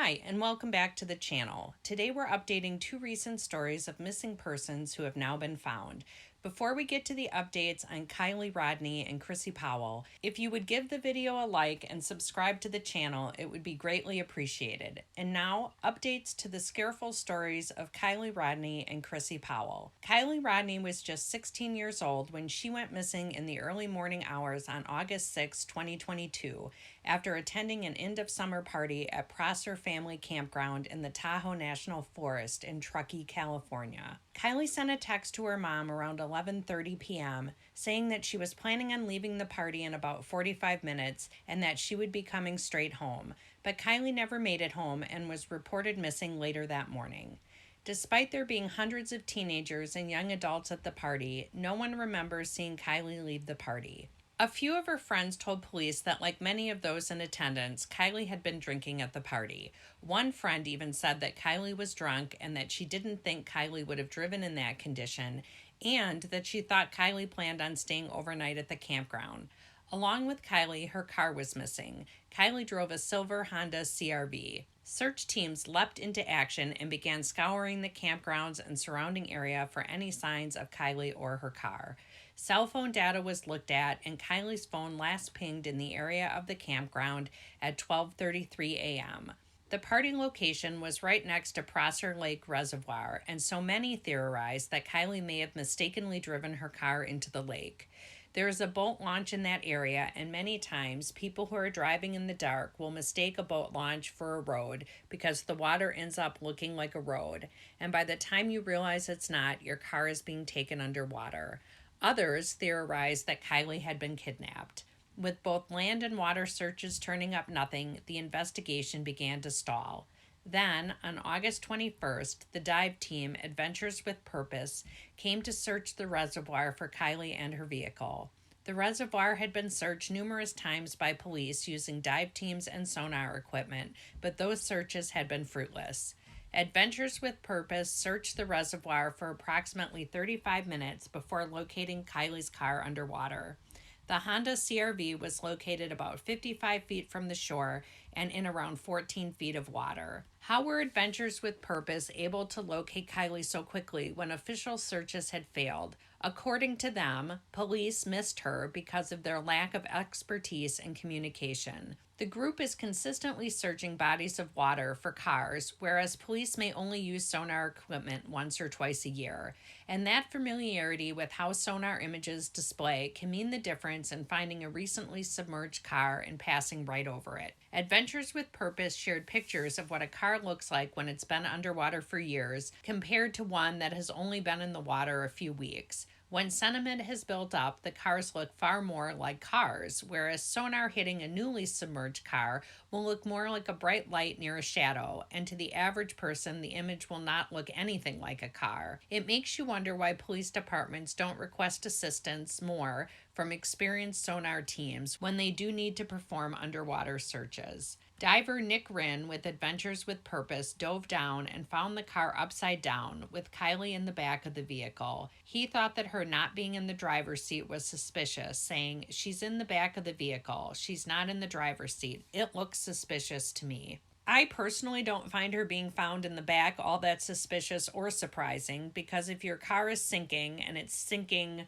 Hi, and welcome back to the channel. Today we're updating two recent stories of missing persons who have now been found. Before we get to the updates on Kiely Rodni and Chrissy Powell, if you would give the video a like and subscribe to the channel, it would be greatly appreciated. And now, updates to the scareful stories of Kiely Rodni and Chrissy Powell. Kiely Rodni was just 16 years old when she went missing in the early morning hours on August 6, 2022, after attending an end-of-summer party at Prosser Family Campground in the Tahoe National Forest in Truckee, California. Kiely sent a text to her mom around 11:30 p.m. saying that she was planning on leaving the party in about 45 minutes and that she would be coming straight home, but Kiely never made it home and was reported missing later that morning. Despite there being hundreds of teenagers and young adults at the party, no one remembers seeing Kiely leave the party. A few of her friends told police that, like many of those in attendance, Kiely had been drinking at the party. One friend even said that Kiely was drunk and that she didn't think Kiely would have driven in that condition, and that she thought Kiely planned on staying overnight at the campground. Along with Kiely, her car was missing. Kiely drove a silver Honda CR-V. Search teams leapt into action and began scouring the campgrounds and surrounding area for any signs of Kiely or her car. Cell phone data was looked at, and Kiely's phone last pinged in the area of the campground at 12:33 a.m. The party location was right next to Prosser Lake Reservoir, and so many theorized that Kiely may have mistakenly driven her car into the lake. There is a boat launch in that area, and many times people who are driving in the dark will mistake a boat launch for a road because the water ends up looking like a road, and by the time you realize it's not, your car is being taken underwater. Others theorized that Kiely had been kidnapped. With both land and water searches turning up nothing, the investigation began to stall. Then, on August 21st, the dive team, Adventures with Purpose, came to search the reservoir for Kiely and her vehicle. The reservoir had been searched numerous times by police using dive teams and sonar equipment, but those searches had been fruitless. Adventures with Purpose searched the reservoir for approximately 35 minutes before locating Kiely's car underwater. The Honda CR-V was located about 55 feet from the shore and in around 14 feet of water. How were Adventures with Purpose able to locate Kiely so quickly when official searches had failed? According to them, police missed her because of their lack of expertise and communication. The group is consistently searching bodies of water for cars, whereas police may only use sonar equipment once or twice a year. And that familiarity with how sonar images display can mean the difference in finding a recently submerged car and passing right over it. Adventures with Purpose shared pictures of what a car looks like when it's been underwater for years, compared to one that has only been in the water a few weeks. When sentiment has built up, the cars look far more like cars, whereas sonar hitting a newly submerged car will look more like a bright light near a shadow, and to the average person, the image will not look anything like a car. It makes you wonder why police departments don't request assistance more from experienced sonar teams when they do need to perform underwater searches. Diver Nick Rinn with Adventures with Purpose dove down and found the car upside down with Kiely in the back of the vehicle. He thought that her not being in the driver's seat was suspicious, saying, "She's in the back of the vehicle. She's not in the driver's seat. It looks suspicious to me." I personally don't find her being found in the back all that suspicious or surprising, because if your car is sinking and it's sinking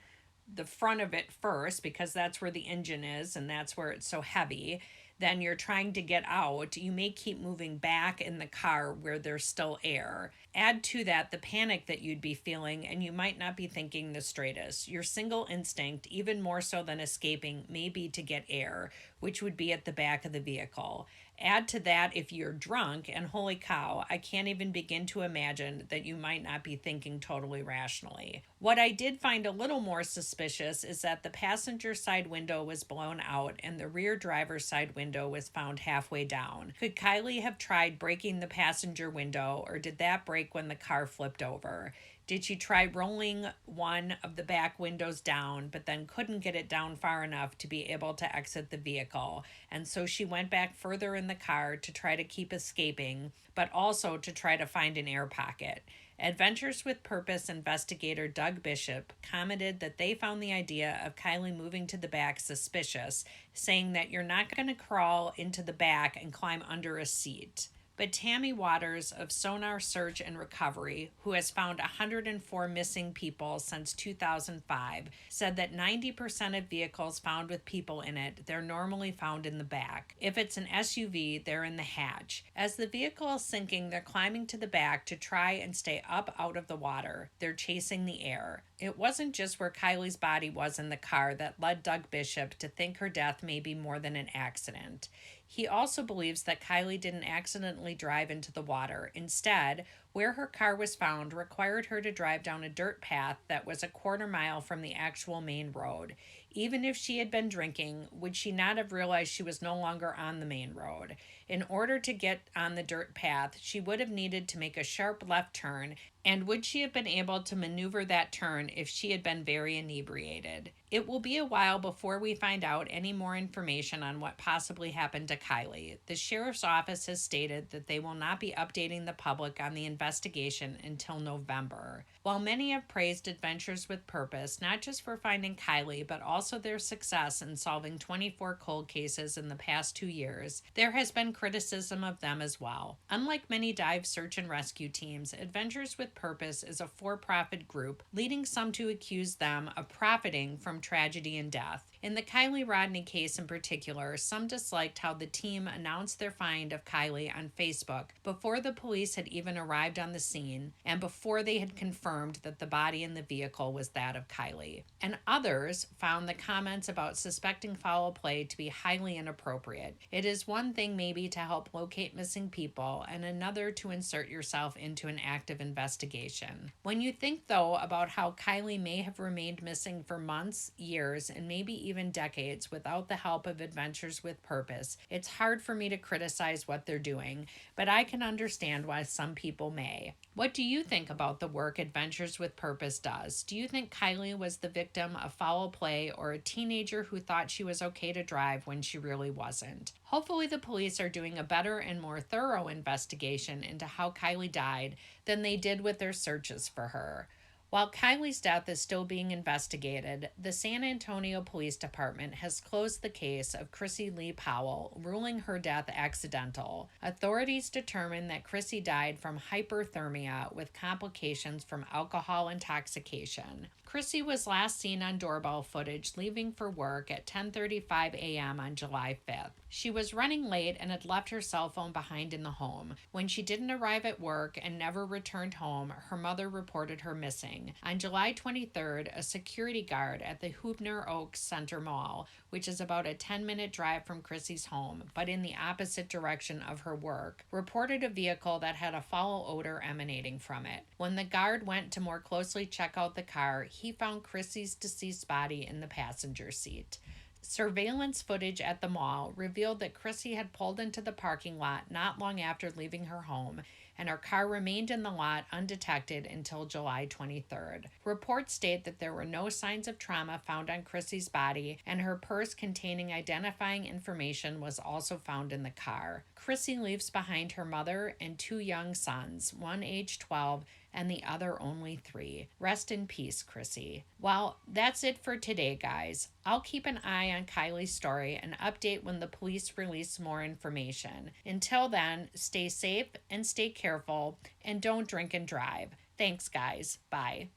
the front of it first because that's where the engine is and that's where it's so heavy, then you're trying to get out, you may keep moving back in the car where there's still air. Add to that the panic that you'd be feeling, and you might not be thinking the straightest. Your single instinct, even more so than escaping, may be to get air, which would be at the back of the vehicle. Add to that if you're drunk, and holy cow, I can't even begin to imagine that you might not be thinking totally rationally. What I did find a little more suspicious is that the passenger side window was blown out and the rear driver's side window was found halfway down. Could Kiely have tried breaking the passenger window, or did that break when the car flipped over? Did she try rolling one of the back windows down, but then couldn't get it down far enough to be able to exit the vehicle? And so she went back further in the car to try to keep escaping, but also to try to find an air pocket. Adventures with Purpose investigator Doug Bishop commented that they found the idea of Kiely moving to the back suspicious, saying that you're not going to crawl into the back and climb under a seat. But Tammy Waters of Sonar Search and Recovery, who has found 104 missing people since 2005, said that 90% of vehicles found with people in it, they're normally found in the back. If it's an SUV, they're in the hatch. As the vehicle is sinking, they're climbing to the back to try and stay up out of the water. They're chasing the air. It wasn't just where Kiely's body was in the car that led Doug Bishop to think her death may be more than an accident. He also believes that Kiely didn't accidentally drive into the water. Instead, where her car was found required her to drive down a dirt path that was a quarter mile from the actual main road. Even if she had been drinking, would she not have realized she was no longer on the main road? In order to get on the dirt path, she would have needed to make a sharp left turn, and would she have been able to maneuver that turn if she had been very inebriated? It will be a while before we find out any more information on what possibly happened to Kiely. The sheriff's office has stated that they will not be updating the public on the investigation until November. While many have praised Adventures with Purpose, not just for finding Kiely, but also their success in solving 24 cold cases in the past 2 years, there has been criticism of them as well. Unlike many dive search and rescue teams, Adventures with Purpose is a for-profit group, leading some to accuse them of profiting from tragedy and death. In the Kiely Rodni case in particular, some disliked how the team announced their find of Kiely on Facebook before the police had even arrived on the scene and before they had confirmed that the body in the vehicle was that of Kiely. And others found the comments about suspecting foul play to be highly inappropriate. It is one thing maybe to help locate missing people and another to insert yourself into an active investigation. When you think, though, about how Kiely may have remained missing for months, years, and maybe even decades without the help of Adventures with Purpose, it's hard for me to criticize what they're doing, but I can understand why some people may. What do you think about the work Adventures with Purpose does? Do you think Kiely was the victim of foul play or a teenager who thought she was okay to drive when she really wasn't? Hopefully the police are doing a better and more thorough investigation into how Kiely died than they did with their searches for her. While Kiely's death is still being investigated, the San Antonio Police Department has closed the case of Chrissy Powell, ruling her death accidental. Authorities determined that Chrissy died from hyperthermia with complications from alcohol intoxication. Chrissy was last seen on doorbell footage leaving for work at 10:35 a.m. on July 5th. She was running late and had left her cell phone behind in the home. When she didn't arrive at work and never returned home, her mother reported her missing. On July 23rd, a security guard at the Hubner Oaks Center Mall, which is about a 10-minute drive from Chrissy's home, but in the opposite direction of her work, reported a vehicle that had a foul odor emanating from it. When the guard went to more closely check out the car, he found Chrissy's deceased body in the passenger seat. Surveillance footage at the mall revealed that Chrissy had pulled into the parking lot not long after leaving her home, and her car remained in the lot undetected until July 23rd. Reports state that there were no signs of trauma found on Chrissy's body, and her purse containing identifying information was also found in the car. Chrissy leaves behind her mother and 2 young sons, one age 12 and the other only 3. Rest in peace, Chrissy. Well, that's it for today, guys. I'll keep an eye on Kiely's story and update when the police release more information. Until then, stay safe and stay careful, and don't drink and drive. Thanks, guys. Bye.